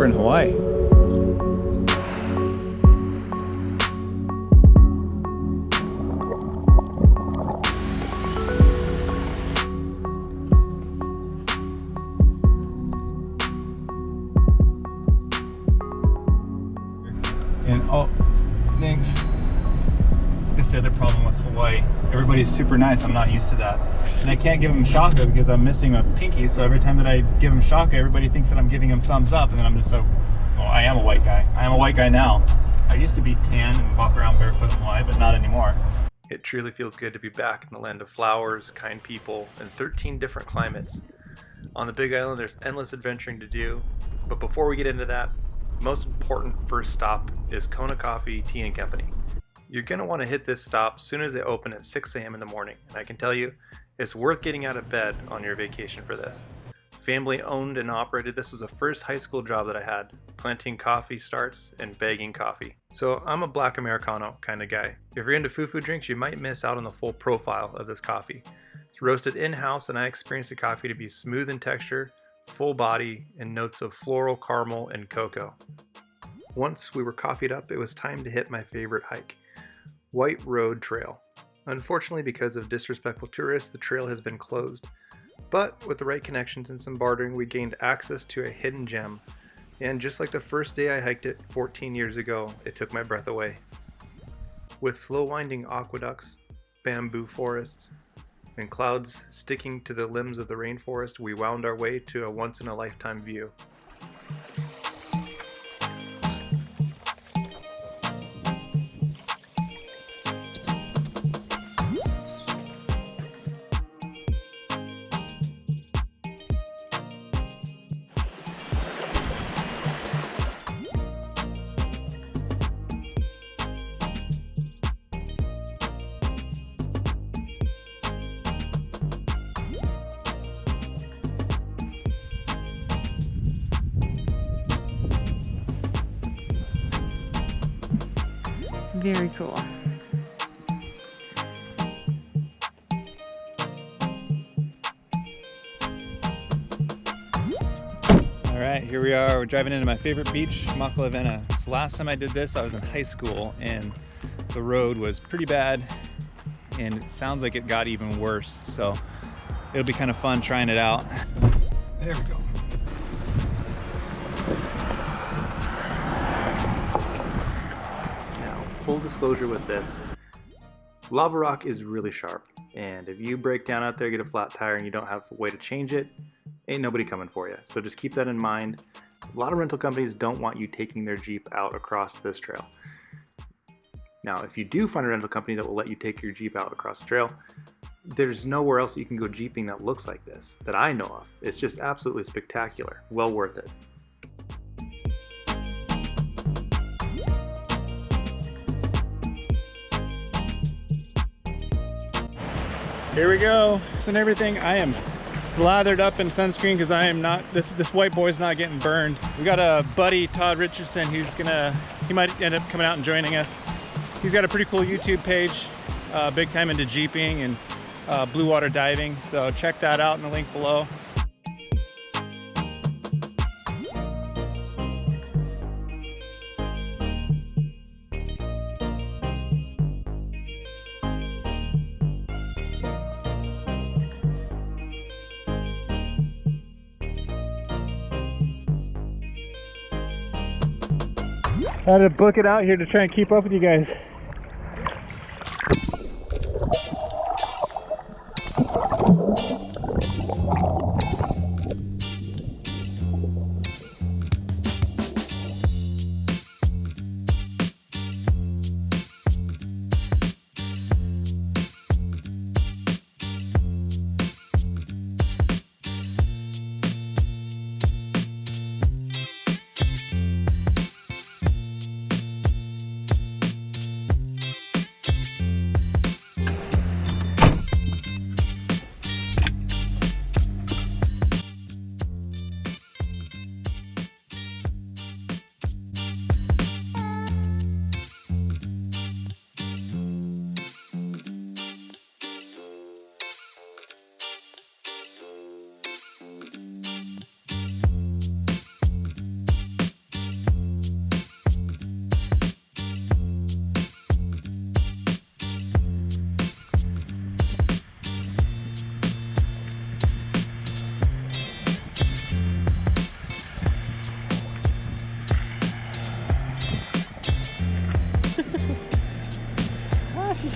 we're in Hawaii. And oh, thanks. That's the other problem with Hawaii. Everybody's super nice. I'm not used to that. And I can't give them shaka because I'm missing a pinky. So every time that I give them shaka, everybody thinks that I'm giving them thumbs up. And then I'm just so, well, I am a white guy. I am a white guy now. I used to be tan and walk around barefoot in Hawaii, but not anymore. It truly feels good to be back in the land of flowers, kind people, and 13 different climates. On the Big Island, there's endless adventuring to do. But before we get into that, the most important first stop is Kona Coffee Tea and Company. You're going to want to hit this stop as soon as they open at 6 a.m. in the morning, and I can tell you, it's worth getting out of bed on your vacation for this. Family owned and operated, this was the first high school job that I had, planting coffee starts and bagging coffee. So I'm a black Americano kind of guy. If you're into fufu drinks, you might miss out on the full profile of this coffee. It's roasted in-house, and I experienced the coffee to be smooth in texture, full body, and notes of floral, caramel, and cocoa. Once we were coffeeed up, it was time to hit my favorite hike, White Road Trail. Unfortunately, because of disrespectful tourists, the trail has been closed. But with the right connections and some bartering, we gained access to a hidden gem. And just like the first day I hiked it 14 years ago, it took my breath away. With slow winding aqueducts, bamboo forests, and clouds sticking to the limbs of the rainforest, we wound our way to a once-in-a-lifetime view. Very cool. All right, here we are. We're driving into my favorite beach, Makalawena. So last time I did this, I was in high school, and the road was pretty bad, and it sounds like it got even worse. So it'll be kind of fun trying it out. There we go. Full disclosure with this, lava rock is really sharp, and if you break down out there, get a flat tire, and you don't have a way to change it, ain't nobody coming for you. So just keep that in mind. A lot of rental companies don't want you taking their Jeep out across this trail. Now, if you do find a rental company that will let you take your Jeep out across the trail, there's nowhere else you can go Jeeping that looks like this, that I know of. It's just absolutely spectacular. Well worth it. Here we go. And everything, I am slathered up in sunscreen because I am not, this white boy's not getting burned. We got a buddy, Todd Richardson, he might end up coming out and joining us. He's got a pretty cool YouTube page, big time into Jeeping and blue water diving. So check that out in the link below. I had to book it out here to try and keep up with you guys.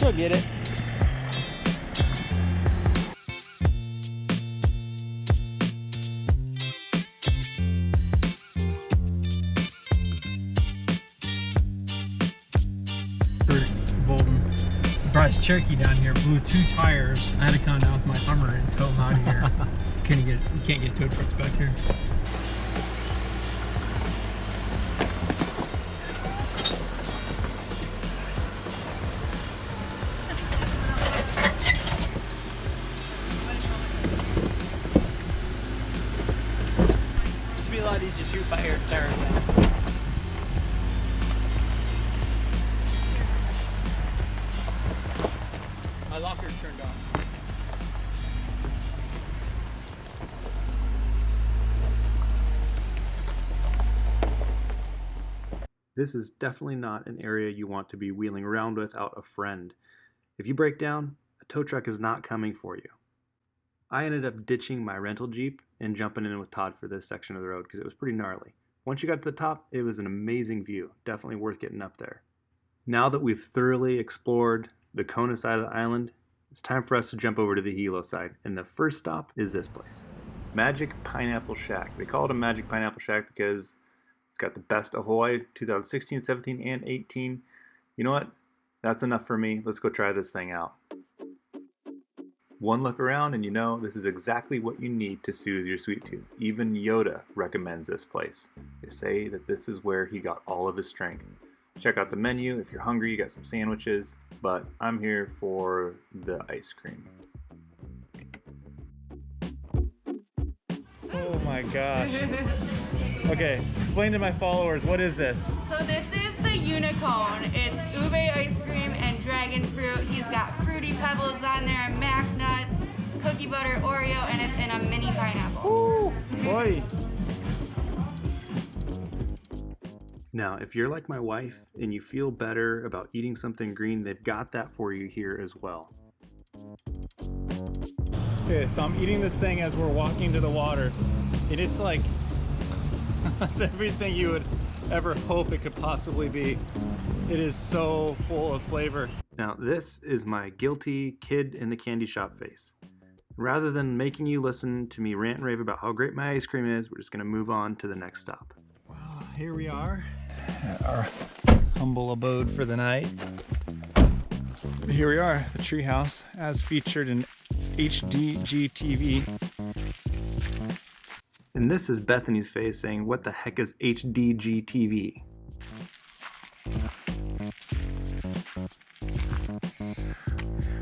She'll get it. Brought his Cherokee down here, blew 2 tires. I had to come down with my Hummer and tow him out of here. You can't get tow trucks back here. It'd be a lot easier to shoot by air tires now. My locker's turned off. This is definitely not an area you want to be wheeling around without a friend. If you break down, a tow truck is not coming for you. I ended up ditching my rental Jeep and jumping in with Todd for this section of the road because it was pretty gnarly. Once you got to the top, it was an amazing view. Definitely worth getting up there. Now that we've thoroughly explored the Kona side of the island, it's time for us to jump over to the Hilo side, and the first stop is this place. Magic Pineapple Shack. They call it a Magic Pineapple Shack because it's got the best of Hawaii 2016, 17, and 18. You know what? That's enough for me. Let's go try this thing out. One look around and you know this is exactly what you need to soothe your sweet tooth. Even Yoda recommends this place. They say that this is where he got all of his strength. Check out the menu. If you're hungry, you got some sandwiches, but I'm here for the ice cream. Oh my gosh. Okay, explain to my followers, what is this? So this is the Unicone. It's ube ice cream and dragon fruit. He's got Fruity Pebbles on there, mac nuts, cookie butter Oreo, and it's in a mini pineapple. Ooh, boy. Now, if you're like my wife and you feel better about eating something green, they've got that for you here as well. Okay, so I'm eating this thing as we're walking to the water, and it's like, it's everything you would ever hope it could possibly be. It is so full of flavor. Now, this is my guilty kid in the candy shop face. Rather than making you listen to me rant and rave about how great my ice cream is, we're just gonna move on to the next stop. Well, here we are at our humble abode for the night. Here we are, the treehouse, as featured in HDGTV. And this is Bethany's face saying, what the heck is HDGTV?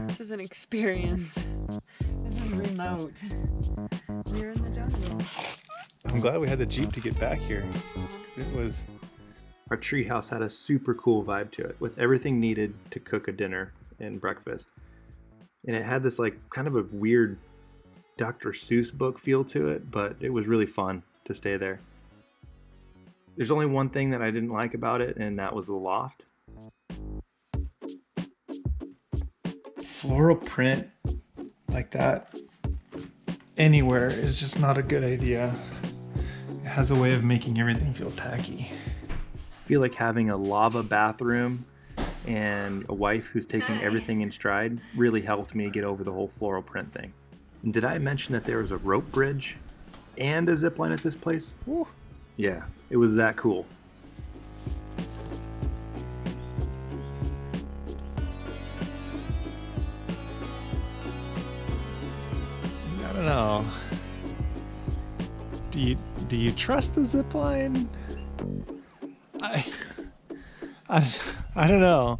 This is an experience. This is remote. We're in the jungle. I'm glad we had the Jeep to get back here. Our treehouse had a super cool vibe to it, with everything needed to cook a dinner and breakfast. And it had this like kind of a weird Dr. Seuss book feel to it, but it was really fun to stay there. There's only one thing that I didn't like about it, and that was the loft. Floral print like that anywhere is just not a good idea. It has a way of making everything feel tacky. I feel like having a lava bathroom and a wife who's taking everything in stride really helped me get over the whole floral print thing. And did I mention that there was a rope bridge and a zip line at this place? Woo. Yeah, it was that cool. I don't know. Do you trust the zip line? I don't know.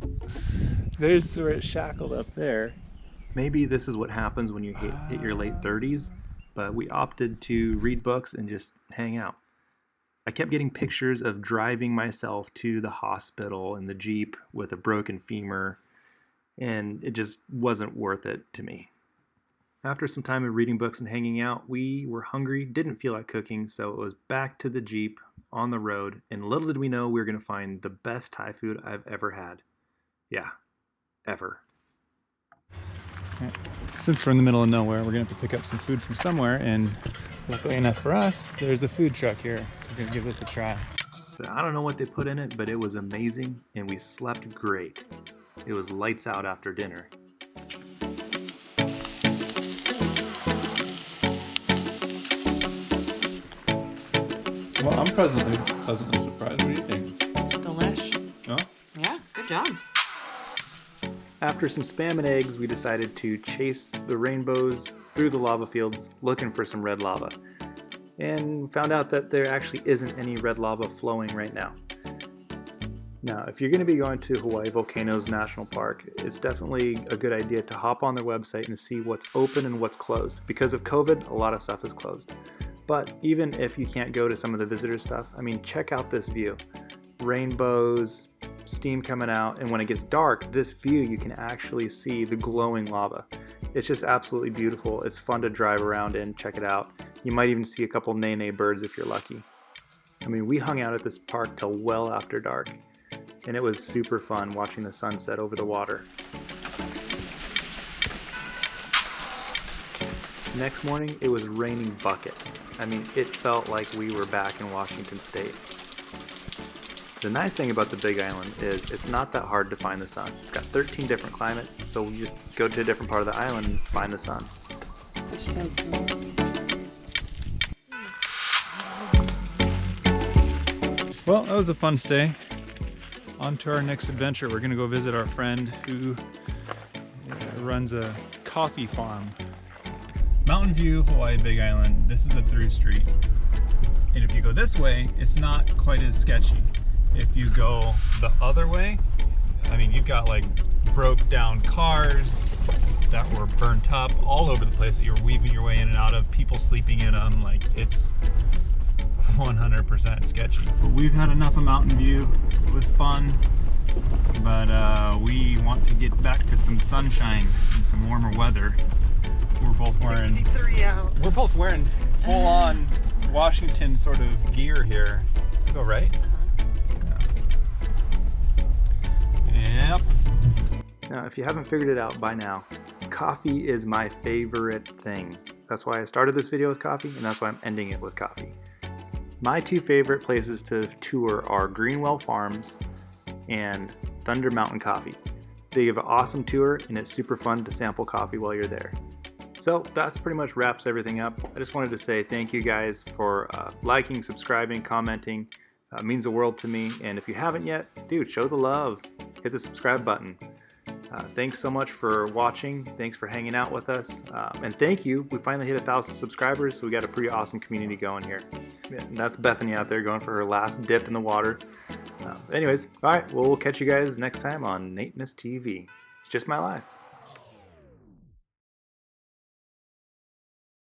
There's where it's shackled up there. Maybe this is what happens when you hit your late 30s, but we opted to read books and just hang out. I kept getting pictures of driving myself to the hospital in the Jeep with a broken femur, and it just wasn't worth it to me. After some time of reading books and hanging out, we were hungry, didn't feel like cooking, so it was back to the Jeep on the road, and little did we know we were going to find the best Thai food I've ever had. Yeah, ever. Since we're in the middle of nowhere, we're going to have to pick up some food from somewhere, and luckily enough for us, there's a food truck here, so we're going to give this a try. I don't know what they put in it, but it was amazing, and we slept great. it was lights out after dinner. Well, I'm pleasantly surprised. What do you think? It's delish. Oh? Yeah, good job. After some spam and eggs, we decided to chase the rainbows through the lava fields looking for some red lava. And found out that there actually isn't any red lava flowing right now. Now, if you're going to be going to Hawaii Volcanoes National Park, it's definitely a good idea to hop on their website and see what's open and what's closed. Because of COVID, a lot of stuff is closed. But even if you can't go to some of the visitor stuff, I mean, check out this view. Rainbows, steam coming out, and when it gets dark, this view you can actually see the glowing lava. It's just absolutely beautiful. It's fun to drive around and check it out. You might even see a couple nene birds if you're lucky. I mean, we hung out at this park till well after dark, and it was super fun watching the sunset over the water. Next morning, it was raining buckets. I mean, it felt like we were back in Washington State. The nice thing about the Big Island is it's not that hard to find the sun. It's got 13 different climates, so you just go to a different part of the island and find the sun. Well, that was a fun stay. On to our next adventure. We're gonna go visit our friend who runs a coffee farm. Mountain View, Hawaii, Big Island. This is a through street. And if you go this way, it's not quite as sketchy. If you go the other way, I mean, you've got like broke down cars that were burnt up all over the place that you're weaving your way in and out of, people sleeping in them. Like, it's 100% sketchy. But we've had enough of Mountain View. It was fun, but we want to get back to some sunshine and some warmer weather. We're both wearing 63 out. We're both wearing full-on Washington sort of gear here. Go right? Yep. Now, if you haven't figured it out by now, coffee is my favorite thing. That's why I started this video with coffee, and that's why I'm ending it with coffee. My two favorite places to tour are Greenwell Farms and Thunder Mountain Coffee. They give an awesome tour, and it's super fun to sample coffee while you're there. So that's pretty much wraps everything up. I just wanted to say thank you guys for liking, subscribing, commenting. It means the world to me. And if you haven't yet, dude, show the love. Hit the subscribe button. Thanks so much for watching. Thanks for hanging out with us. And thank you. We finally hit 1,000 subscribers, so we got a pretty awesome community going here. And that's Bethany out there going for her last dip in the water. Anyways, all right, well, we'll catch you guys next time on Nateness TV. It's just my life.